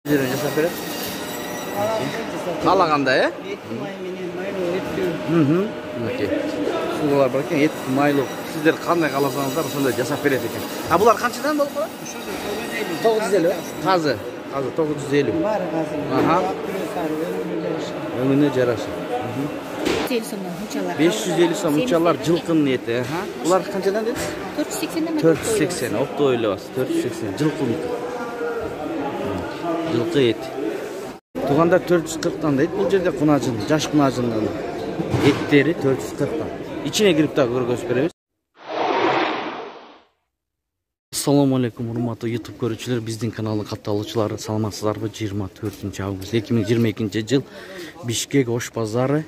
Жерін жасап береді. Қалағанда, е? Мінекей. Сулар бар екен, ет, майлы. Сіздер қандай қаласаңыздар, сондай жасап береді екен. Бұлар қаншадан болып қалады? 950, қазы. Қазы 950. Бар қазы. Өңіне жарашы. 550 сом мучалар жылқының еті. Бұлар қаншадан деді? 480. Опты ойлы басы. 480. Жылқының. Жылқы еті. Туғандар 440-тан дейді. Бұл жерде құнажын, жаш құнажынның еттері 440-тан. İçine girip daha gösteririz. Assalamu alaikum urmatlı YouTube görücüler, bizden kanalı katılımcıları salamatсыздарбы? 24 август 2022 yıl Bişkek Oş Pazarı.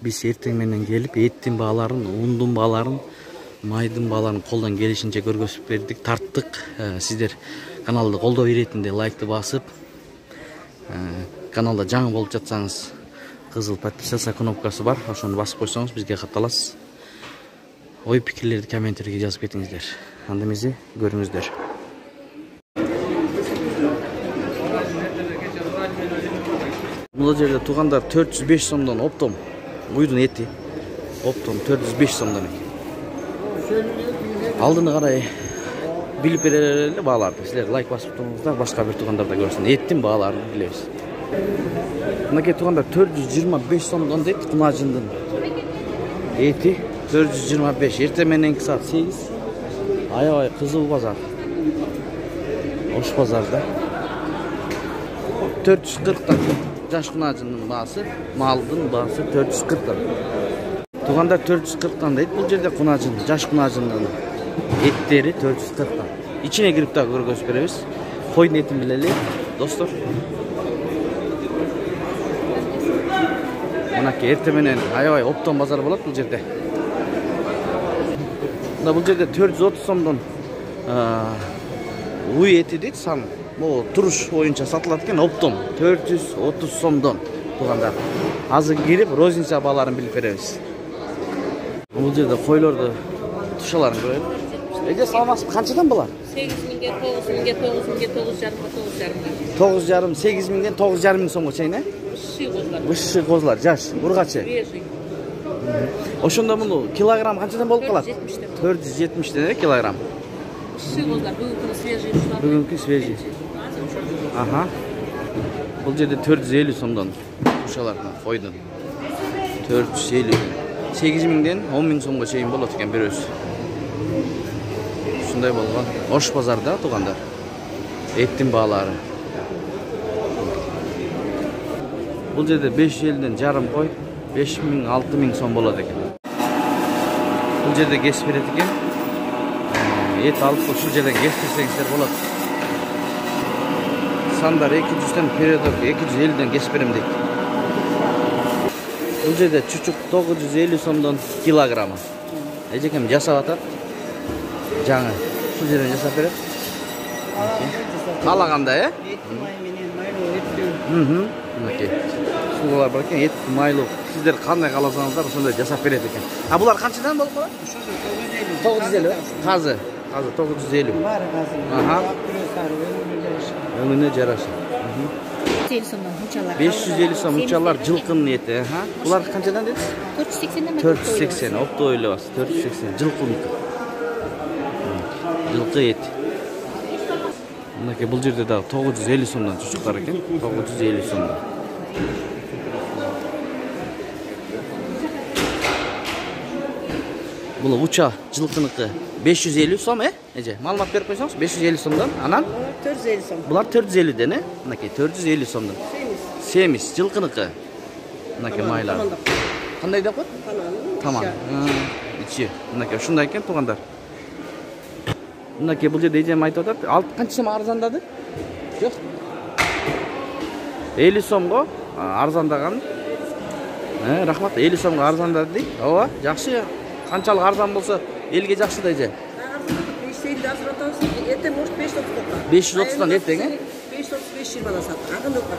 Biz erteң менен gelip еттин бааларын, ундун бааларын, майдын бааларын колдан келишинче көргөзүп бердик, тарттык. Сиздер каналды колдоо беретинде лайкты басып, каналда жаңы болуп жатсаңыз кызыл подписаться кнопкасы бар, ошону басып койсоңуз бизге катталасыз. Ой пикирлерди комменттерге жазып кетиңиздер. Анда эмесе көрүңүздөр. Бул жерде тугандар 405 сомдон оптом. Буйдун эти оптом 405 сомдон. Алдыны карай билип берели бааларды. Силер лайк басып туруңуздар, башка бир тугандар да көрсүн. Эттин бааларын билебиз. Мынакей тугандар 425 сомдон дейт кунажындын эти. 425. Ertə menenki saat 8. Aябай кызыл базар. Ош базарда. 440'dan. Жаш кунажынын баасы, малдын баасы 440'dan. Тугандар 440'dan дейт. Бул жерде кунажын, жаш кунажынын еттери 440'dan. İçine girip daha көргөзүп беребиз. Койдун этин билели, достор. Мынакей эртэ менен аябай оптон базар болот бул жерде. Бұл жерде 430 сомдон уй еті дейді сан. Бұл тұрыш ойынша сатылады екен оптом. 430 сомдон туғандар. Азы кирип розница бааларын билип беребиз. Бұл жерде койлорду тушаларын көрөйүн. Эже салмасы канчадан булар? 8.000-ге, 9.000-ге, 9.000-ге, 9.5-га, 9.5, 8.000-ден 9.5 сомго чейин, э? Высший козлар, жаш, ургачы. Ошондо муну килограмм канчадан болуп калат? 470 килограмм. Бүгүнкү свежий. Ага. Бул жерде 450 сомдон ушалардан койдун. 450. 8.000-ден 10.000 сомго чейин болот экен бирөөсү. Ушундай болгон. Ош базарда тугандар. Эттин баалары. Бул жерде 550'ден жарым кой 5.000, 6.000 сом болот экен. Бул жерде кесип берет экен. Эт алып ушул жерден кестирсеңиздер болот. Сандар 200'ден периодок 250'ден кесип берем дейт. Бул жерде чучук 950 сомдон килограммы. Эжекем жасап атат. Жаңы ушул жерден жасап берет. Каалаганда, э? Мынакей. Сулар бар екен, ет, майлы. Сіздер қандай қаласаңыздар, сондай жасап береді екен. Бұлар қаншадан болып қалады? 950, қазы. Қазы 950. Бар қазы. Өңіне жарашы. 550 сом мучалар жылқының еті. Бұлар қаншадан деді? 480. Опты ойлы басы. 480. Жылқының. Жылқы еті. Мынакей бұл жерде дағы 950 сомдан чучуктар екен. 950 сомдан. Бұл уча жылқыныкы 550 сом, Эже? Маалымат берип койсоңуз, 550 сомдан. Анан 450 сом. Булар 450'ден, Мынакей 450 сомдан. Семиз жылқыныкы. Мынакей майлар. Кандай деп коет? Таман. Ичи. Мынакей ушундай экен тугандар. Мынакей бул жерде эжем айтып атат. Алып канча сом арзандады? Жок. 50 сомго арзандаган. Рахмат, 50 сомго арзандады дейт. Ооба, жакшы. Канчалык арзан болсо элге жакшы да эже. 550 азыратабыз. Эртең может 530'dan. 530'dan эртең, 535-20'dan сат. Акын деп бар.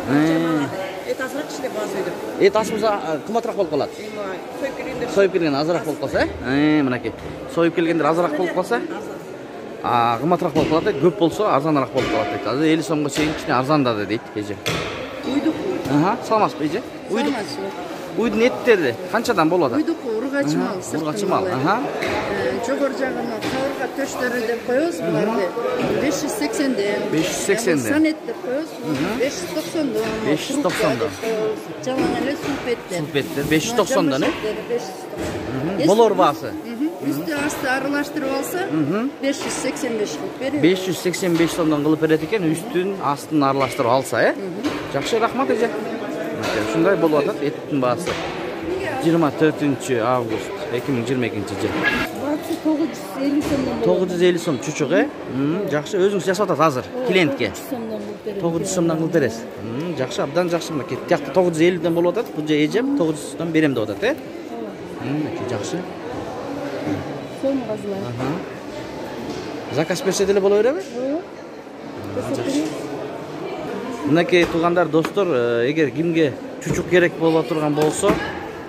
Эт азыраак кичине баасы өйдүп. Эт асмаса кымбатыраак болуп калат. Союп келгендер азыраак болуп калса, Мынакей. Союп келгендер азыраак болуп калса. Кымбатыраак болуп калат дейт. Көп болсо арзаныраак болуп калат дейт. Азыр 50 сомго чейин кичине арзандады дейт эже. Уйдук. Саламатсызбы эже? Саламатсызбы. Уйдун эттери канчадан болот? Уйдук ургачы мал. Ургачы мал. Жогору жагына кабырга төштөрү деп коебуз буларды. 580ден. 580ден. Санет деп коебуз. 590дон. 590дон. Жалаң эле сулпеттер. Сулпеттер 590дон, 590. Болор баасы. Үстү асты аралаштырып алса 585 кылып берет. 585 сомдон кылып берет экен, үстүн астын аралаштырып алса, Жакшы, рахмат эже. Ушундай болуп атат эттин баасы. 24 август 2022 жыл. 950 сомдон. 950 сом чучук, Жакшы, өзүңүз жасап атат азыр клиентке. 900 сомдон кылып бересиз. Жакшы, абдан жакшы. Мына тиякта 950ден болуп атат. Бул же эжем 900дон берем деп атат, Жакшы. Сом казылар. Заказ берсе деле боло береби? Мынакей туугандар, достор, эгер кимге чучук керек боло турган болсо,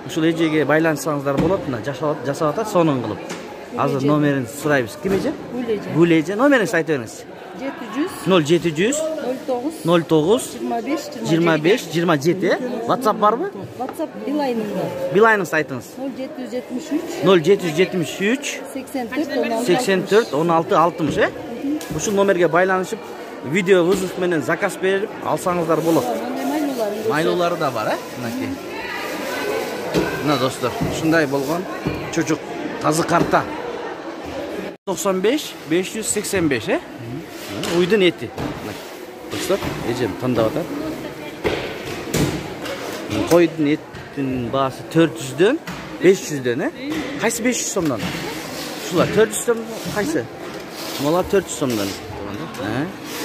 ушул эжеге байланышсаңыздар болот. Мына жасап атат сонун кылып. Азыр номерин сурайбыз. Ким эже? Гүл эже. Номеринизди айтып бериңиз. 0700 09 25 27. WhatsApp барбы? WhatsApp Билайнында. Билайныңызды айтыңыз. 0773 84 16 60, Ушул номерге байланышып, видео вызов менен заказ берип алсаңыздар болот. Майлуулары да бар, Мынакей. Мына достор, ушундай болгон чучук тазы карта. 95 585, Уйдун эти. Достор, эжем тандап атат. Койдун эттин баасы 400дөн 500дөн, Кайсы 500 сомдон? Ушулар 400 сом кайсы? Мала 400 сомдон.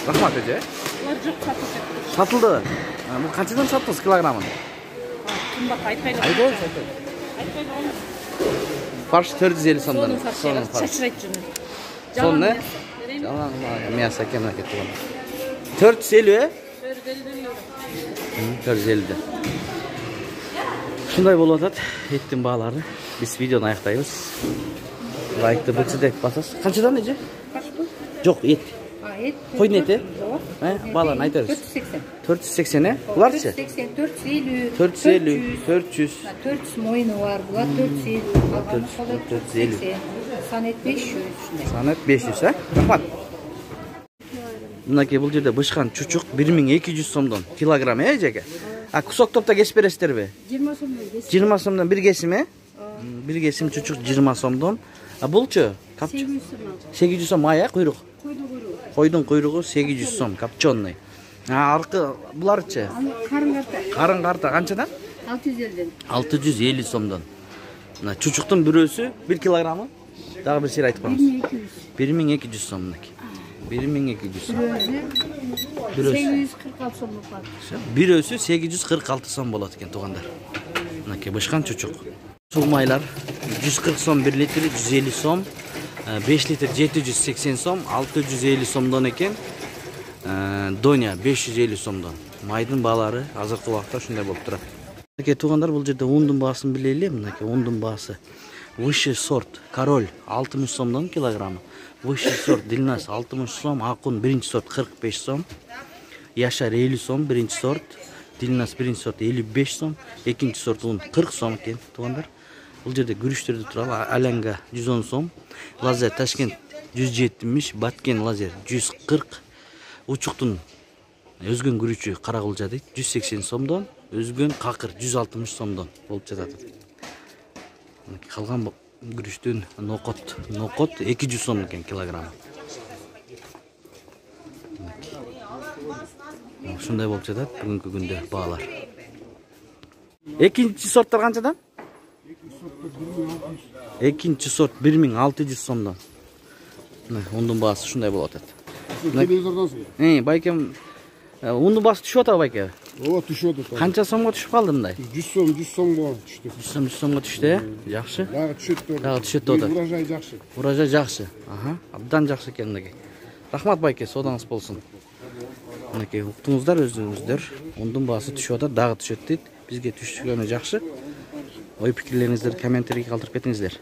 Рахмат эже. Сатылды. Бул канчадан саттыңыз килограммын? Кымбат айтпайбы. Фарш 450 сомдон. Сонун фарш. Сонун, Жалаң мясо экен кетти. 450, 450. Ушундай болуп атат эттин баалары. Биз видеону аяктайбыз. Лайкты бөлсөдөк басасыз. Канчадан эже? Жок, эт. Койдун эти? Бааларын айта бериңиз. 480, Буларчы? 480, 450. 450, 400. 400 моюну бар, булар 450. 450. Санет 500. Санет 500, Рахмат. Мынакей бул жерде бышкан чучук 1200 сомдон килограмм, эжеге. Кусоктопто кесип бересиздерби? 20 сомдон. 20 сомдон бир кесим, Бир кесим чучук 20 сомдон. Булчу? 800 сом ая, куйрук. Койдун куйругу 800 сом, копченый. Аркы буларчы? Карын карта канчадан? 650ден. 650 сомдон. Мына чучуктун бирөөсү 1 килограммы. Дагы бир сер айтып коюңуз. 1200 сом мынакей. 1200 сом. Бирөөсү 846 сом болот. Бирөөсү 846 сом болот экен туугандар. Мынакей бышкан чучук. Сул майлар 140 сом 1 литри, 150 сом. 5 литр 780 сом, 650 сомдон экен. Доня 550 сомдон. Майдын баалары азыркы убакта ушундай болуп турат. Мынакей туугандар, бул жерде ундун баасын билели. Мынакей ундун баасы. Высший сорт Король 60 сомдон килограммы. Высший сорт Дильнас 60 сом, Акун 1 сорт 45 сом. Яшар 50 сом 1 сорт. Дильнас 1 сорт 55 сом, 2 сорт un 40 сом экен туугандар. Бул жерде күрүштөрдү туралы Аленга 110 сом, Лазер Ташкент 170, Баткен Лазер 140, Учуктун өзгөн күрүчү Каракулжа дейт 180 сомдон, өзгөн Какыр 160 сомдон болуп жатат. Калган күрүштүн нокот 200 сом экен килограмм. Ушундай болуп жатат бүгүнкү күндө баалар. Экинчи сорттор канчадан? Экинчи сорт 1600 сомдон. Ундун баасы ушундай болуп атат. Телевизордансың? Байкем, ундун баасы түшүп атабы байке? Ооба, түшүп атат. Канча сомго түшүп калды мындай? 100 сомго түштү. 100 сомго түштү, жакшы. Дагы түшөт деп. Дагы түшөт деп атат. Урожай жакшы. Урожай жакшы. Абдан жакшы экен мынакей. Рахмат байке, содаңыз болсун. Мынакей уктуңуздар өзүңүздөр. Ундун баасы түшүп атат, дагы түшөт дейт. Бизге түшкөнү жакшы. Ой пикирлериңиздерди комментарийге калтырып кетиңиздер.